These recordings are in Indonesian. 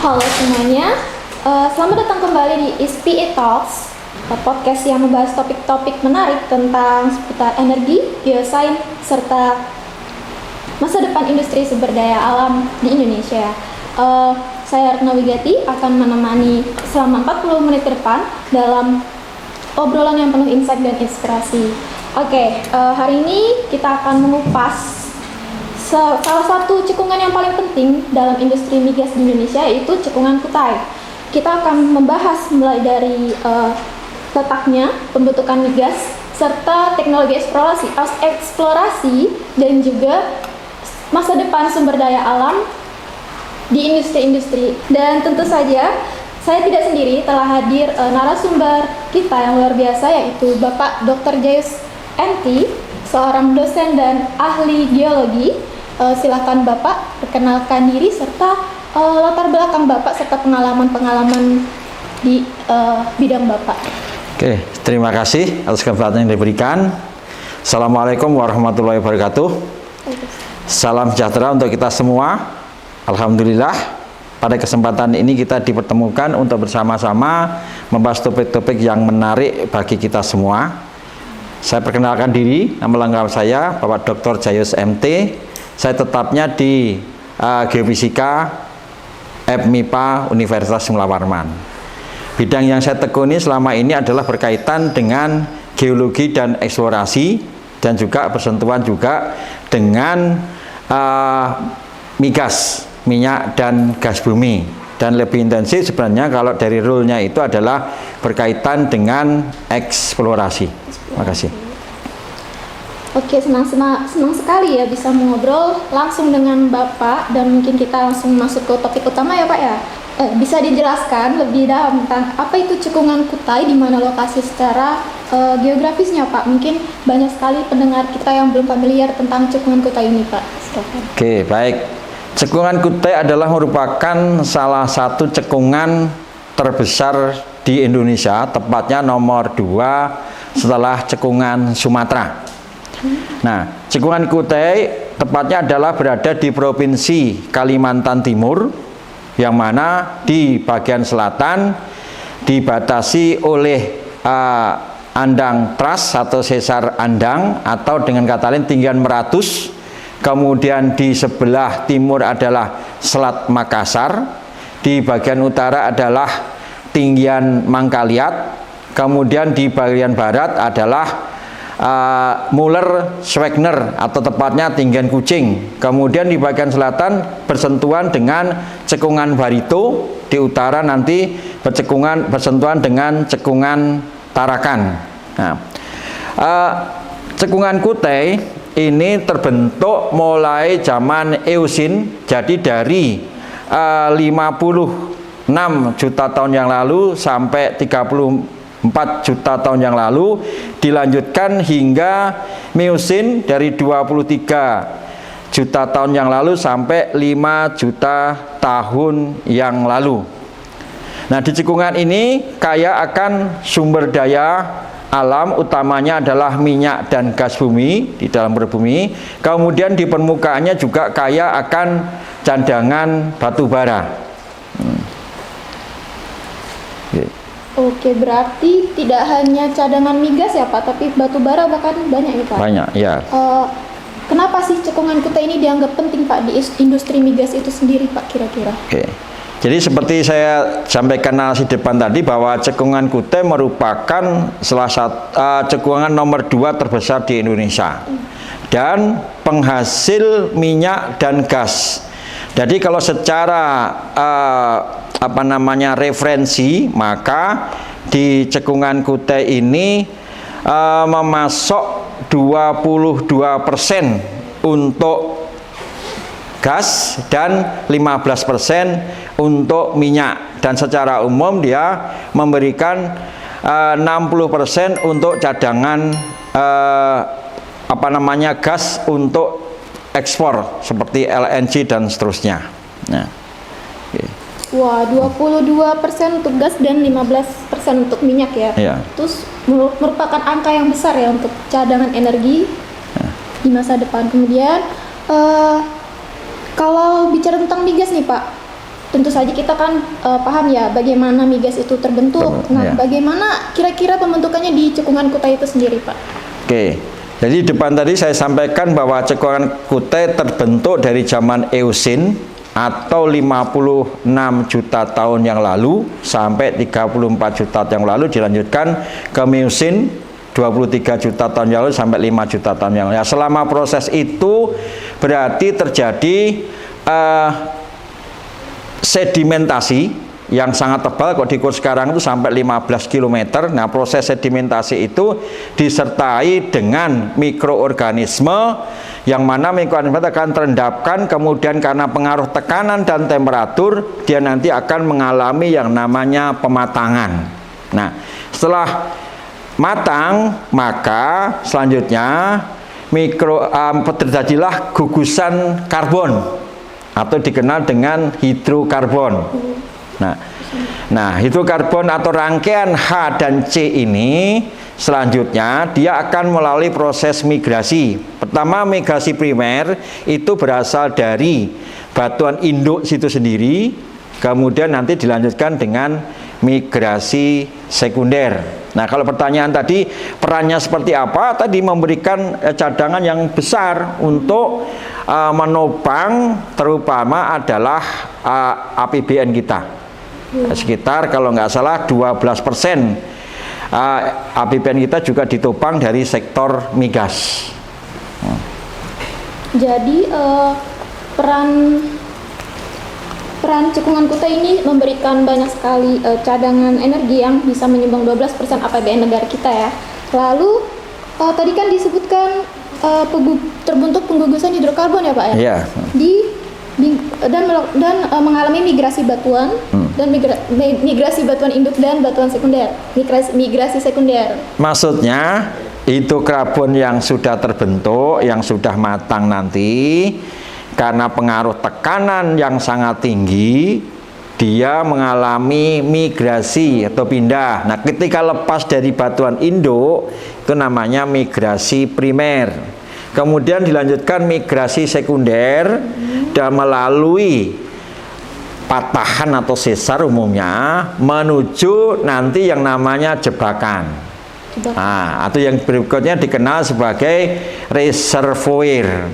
Halo semuanya, selamat datang kembali di ISPI Talks, podcast yang membahas topik-topik menarik tentang seputar energi, geosains, serta masa depan industri sumber daya alam di Indonesia. Saya Retno Wigati akan menemani selama 40 menit ke depan dalam obrolan yang penuh insight dan inspirasi. Hari ini kita akan mengupas salah satu cekungan yang paling penting dalam industri migas di Indonesia, yaitu cekungan Kutai. Kita akan membahas mulai dari letaknya, pembentukan migas, serta teknologi eksplorasi dan juga masa depan sumber daya alam di industri-industri. Dan tentu saja saya tidak sendiri, telah hadir narasumber kita yang luar biasa, yaitu Bapak Dr. Jayus MT, seorang dosen dan ahli geologi. Silakan Bapak perkenalkan diri serta latar belakang Bapak serta pengalaman-pengalaman di bidang Bapak. Oke, terima kasih atas kesempatan yang diberikan. Assalamualaikum warahmatullahi wabarakatuh. Salam sejahtera untuk kita semua. Alhamdulillah, pada kesempatan ini kita dipertemukan untuk bersama-sama membahas topik-topik yang menarik bagi kita semua. Saya perkenalkan diri, nama lengkap saya Bapak Dr. Jayus MT. Saya tetapnya di Geofisika FMIPA Universitas Simula Warman. Bidang yang saya tekuni selama ini adalah berkaitan dengan geologi dan eksplorasi, dan juga bersentuhan juga dengan migas, minyak dan gas bumi. Dan lebih intensif sebenarnya kalau dari role-nya itu adalah berkaitan dengan eksplorasi. Terima kasih. Oke, senang sekali ya bisa mengobrol langsung dengan Bapak, dan mungkin kita langsung masuk ke topik utama ya Pak ya. Bisa dijelaskan lebih dalam tentang apa itu cekungan Kutai, di mana lokasi secara geografisnya Pak? Mungkin banyak sekali pendengar kita yang belum familiar tentang cekungan Kutai ini Pak. Silakan. Oke, baik. Cekungan Kutai adalah merupakan salah satu cekungan terbesar di Indonesia, tepatnya nomor 2 setelah cekungan Sumatera. Nah, cekungan Kutai tepatnya adalah berada di Provinsi Kalimantan Timur, yang mana di bagian selatan dibatasi oleh Andang Tras atau Sesar Andang, atau dengan kata lain tinggian Meratus. Kemudian di sebelah timur adalah Selat Makassar, di bagian utara adalah tinggian Mangkaliat, kemudian di bagian barat adalah Muller Schwegner atau tepatnya tinggian Kucing. Kemudian di bagian selatan bersentuhan dengan cekungan Barito, di utara nanti bersentuhan dengan cekungan Tarakan. Nah, cekungan Kutai ini terbentuk mulai zaman Eosin, jadi dari 56 juta tahun yang lalu sampai 34 juta tahun yang lalu, dilanjutkan hingga Miocene dari 23 juta tahun yang lalu sampai 5 juta tahun yang lalu. Nah, di cekungan ini kaya akan sumber daya alam, utamanya adalah minyak dan gas bumi di dalam berbumi. Kemudian di permukaannya juga kaya akan cadangan batu bara. Oke, berarti tidak hanya cadangan migas ya Pak, tapi batu bara bahkan banyak ya Pak? Banyak, ya. Kenapa sih cekungan Kutai ini dianggap penting Pak di industri migas itu sendiri Pak kira-kira? Oke. Jadi seperti saya sampaikan narasi depan tadi, bahwa cekungan Kutai merupakan salah satu cekungan nomor 2 terbesar di Indonesia, dan penghasil minyak dan gas. Jadi kalau secara referensi, maka di cekungan Kutai ini memasok 22% untuk gas dan 15% untuk minyak, dan secara umum dia memberikan 60% untuk cadangan gas untuk ekspor seperti LNG dan seterusnya. Nah, okay. Wah, 22% untuk gas dan 15% untuk minyak ya. Yeah. Terus merupakan angka yang besar ya untuk cadangan energi di masa depan. Kemudian kalau bicara tentang migas nih Pak, tentu saja kita kan paham ya bagaimana migas itu terbentuk. Nah, ya. bagaimana kira-kira pembentukannya di cekungan Kutai itu sendiri, Pak? Oke, jadi depan tadi saya sampaikan bahwa cekungan Kutai terbentuk dari zaman Eosin atau 56 juta tahun yang lalu sampai 34 juta tahun yang lalu, dilanjutkan ke Miocene 23 juta tahun yang lalu sampai 5 juta tahun yang lalu. Ya, selama proses itu berarti terjadi sedimentasi yang sangat tebal, kalau diukur sekarang itu sampai 15 km. Nah, proses sedimentasi itu disertai dengan mikroorganisme yang mana mikroorganisme akan terendapkan, kemudian karena pengaruh tekanan dan temperatur dia nanti akan mengalami yang namanya pematangan. Nah, setelah matang maka selanjutnya terjadilah gugusan karbon atau dikenal dengan hidrokarbon. Nah, hidrokarbon atau rangkaian H dan C ini selanjutnya dia akan melalui proses migrasi. Pertama, migrasi primer itu berasal dari batuan induk situ sendiri, kemudian nanti dilanjutkan dengan migrasi sekunder. Nah, kalau pertanyaan tadi perannya seperti apa? Tadi memberikan cadangan yang besar untuk menopang, terutama adalah APBN kita. Sekitar kalau nggak salah 12% APBN kita juga ditopang dari sektor migas. Jadi peran cekungan Kutai ini memberikan banyak sekali cadangan energi yang bisa menyumbang 12% APBN negara kita ya. Lalu tadi kan disebutkan terbentuk penggugusan hidrokarbon ya Pak ya? Iya. Dan mengalami migrasi batuan dan migrasi batuan induk dan batuan sekunder. Migrasi sekunder. Maksudnya hidrokarbon yang sudah terbentuk, yang sudah matang nanti, karena pengaruh tekanan yang sangat tinggi, dia mengalami migrasi atau pindah. Nah, ketika lepas dari batuan induk, itu namanya migrasi primer. Kemudian dilanjutkan migrasi sekunder dan melalui patahan atau sesar umumnya menuju nanti yang namanya jebakan. Nah, atau yang berikutnya dikenal sebagai reservoir.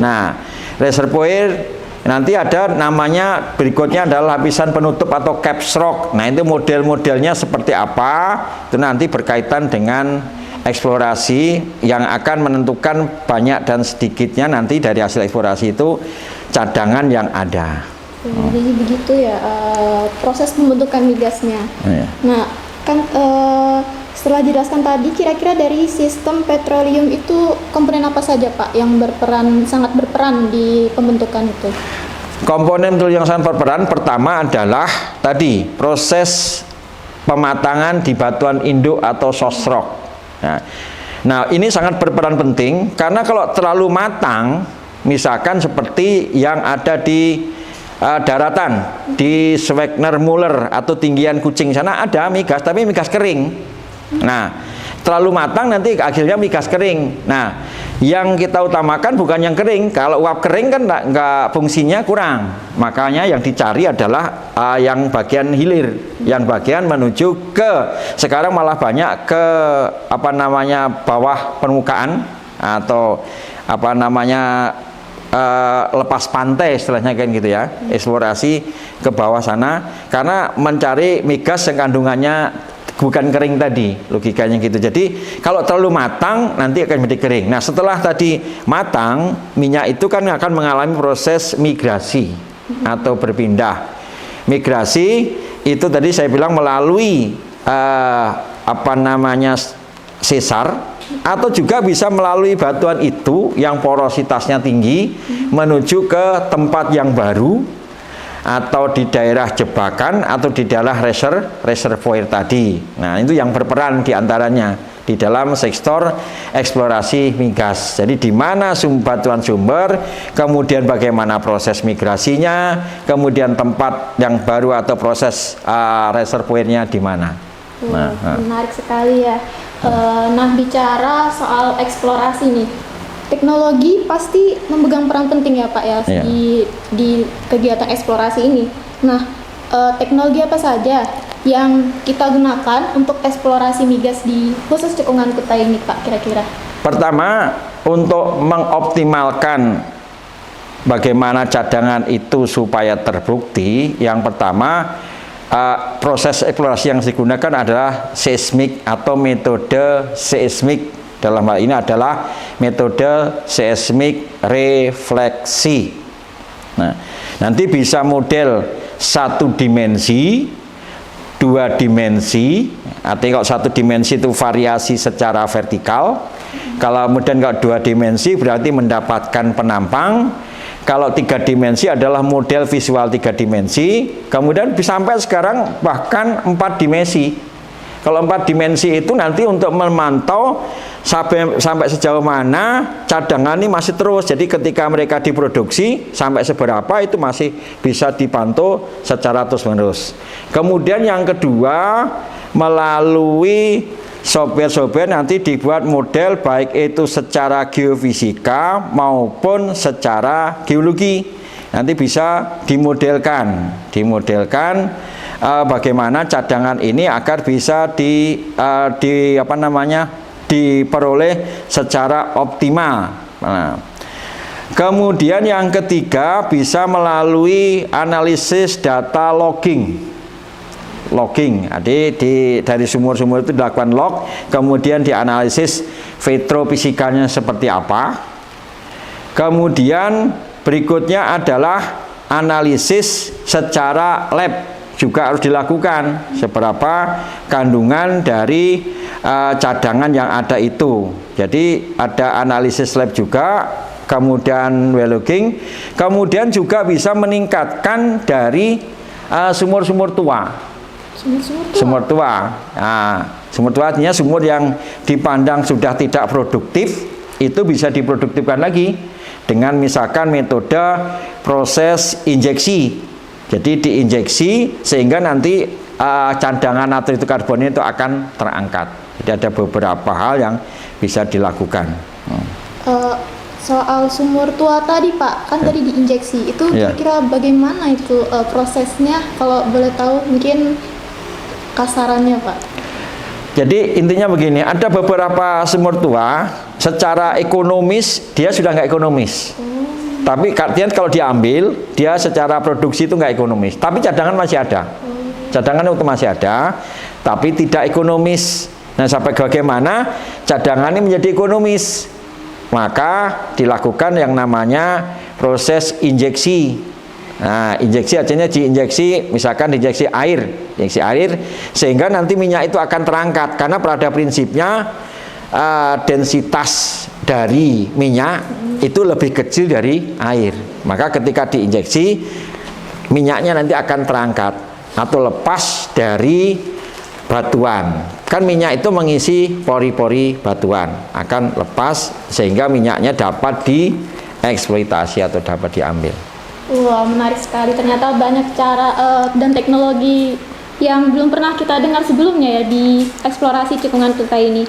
Nah, reservoir nanti ada namanya berikutnya adalah lapisan penutup atau caps rock. Nah, itu model-modelnya seperti apa? Itu nanti berkaitan dengan eksplorasi yang akan menentukan banyak dan sedikitnya nanti dari hasil eksplorasi itu cadangan yang ada. Jadi begitu ya proses pembentukan migasnya. Nah, kan setelah dijelaskan tadi, kira-kira dari sistem petroleum itu komponen apa saja Pak yang sangat berperan di pembentukan itu? Komponen yang sangat berperan pertama adalah tadi proses pematangan di batuan induk atau source rock. Nah, ini sangat berperan penting karena kalau terlalu matang, misalkan seperti yang ada di daratan di Schwarzmeer atau tinggian Kucing sana ada migas, tapi migas kering. Nah, terlalu matang nanti akhirnya migas kering. Nah, yang kita utamakan bukan yang kering. Kalau uap kering kan nggak fungsinya kurang. Makanya yang dicari adalah yang bagian hilir, yang bagian menuju ke sekarang malah banyak ke bawah permukaan atau lepas pantai istilahnya kan gitu ya, eksplorasi ke bawah sana karena mencari migas yang kandungannya bukan kering tadi, logikanya gitu. Jadi kalau terlalu matang nanti akan menjadi kering. Nah, setelah tadi matang, minyak itu kan akan mengalami proses migrasi atau berpindah. Migrasi itu tadi saya bilang melalui sesar atau juga bisa melalui batuan itu yang porositasnya tinggi menuju ke tempat yang baru atau di daerah jebakan atau di daerah reservoir tadi. Nah, itu yang berperan diantaranya di dalam sektor eksplorasi migas. Jadi di mana batuan sumber, kemudian bagaimana proses migrasinya, kemudian tempat yang baru atau proses reservoirnya di mana. Menarik sekali ya. Nah, bicara soal eksplorasi nih, Teknologi pasti memegang peran penting ya Pak ya Iya. di kegiatan eksplorasi ini. Nah, teknologi apa saja yang kita gunakan untuk eksplorasi migas di khusus Cekungan Kutai ini Pak kira-kira? Pertama, untuk mengoptimalkan bagaimana cadangan itu supaya terbukti, yang pertama proses eksplorasi yang digunakan adalah seismik atau metode seismik. Dalam hal ini adalah metode seismik refleksi. Nah, nanti bisa model satu dimensi, dua dimensi. Artinya kalau satu dimensi itu variasi secara vertikal. Kalau kemudian kalau dua dimensi berarti mendapatkan penampang. Kalau tiga dimensi adalah model visual tiga dimensi. Kemudian sampai sekarang bahkan empat dimensi. Kalau empat dimensi itu nanti untuk memantau sampai sejauh mana cadangan ini masih terus. Jadi ketika mereka diproduksi sampai seberapa itu masih bisa dipantau secara terus-menerus. Kemudian yang kedua, melalui software nanti dibuat model baik itu secara geofisika maupun secara geologi. Nanti bisa dimodelkan bagaimana cadangan ini agar bisa diperoleh secara optimal. Nah, kemudian yang ketiga bisa melalui analisis data logging. Jadi dari sumur-sumur itu dilakukan log, kemudian dianalisis petrofisikanya seperti apa. Kemudian berikutnya adalah analisis secara lab juga harus dilakukan, seberapa kandungan dari cadangan yang ada itu. Jadi ada analisis lab juga, kemudian well logging, kemudian juga bisa meningkatkan dari sumur-sumur tua. Sumur tua. Nah, sumur tua artinya sumur yang dipandang sudah tidak produktif, itu bisa diproduktifkan lagi dengan misalkan metode proses injeksi. Jadi diinjeksi sehingga nanti cadangan natrium karbon itu akan terangkat. Jadi ada beberapa hal yang bisa dilakukan. Soal sumur tua tadi Pak, kan tadi diinjeksi, itu kira-kira bagaimana itu prosesnya? Kalau boleh tahu mungkin kasarannya Pak. Jadi intinya begini, ada beberapa sumur tua secara ekonomis dia sudah nggak ekonomis. Tapi artinya kalau diambil, dia secara produksi itu nggak ekonomis. Tapi cadangan masih ada. Cadangan itu masih ada, tapi tidak ekonomis. Nah, sampai bagaimana cadangan ini menjadi ekonomis? Maka dilakukan yang namanya proses injeksi. Nah, injeksi artinya diinjeksi, misalkan diinjeksi air, sehingga nanti minyak itu akan terangkat. Karena pada prinsipnya densitas dari minyak itu lebih kecil dari air. Maka ketika diinjeksi, minyaknya nanti akan terangkat atau lepas dari batuan. Kan minyak itu mengisi pori-pori batuan, akan lepas sehingga minyaknya dapat dieksploitasi atau dapat diambil. Wah, menarik sekali. Ternyata banyak cara dan teknologi yang belum pernah kita dengar sebelumnya ya di eksplorasi Cekungan Kutai ini.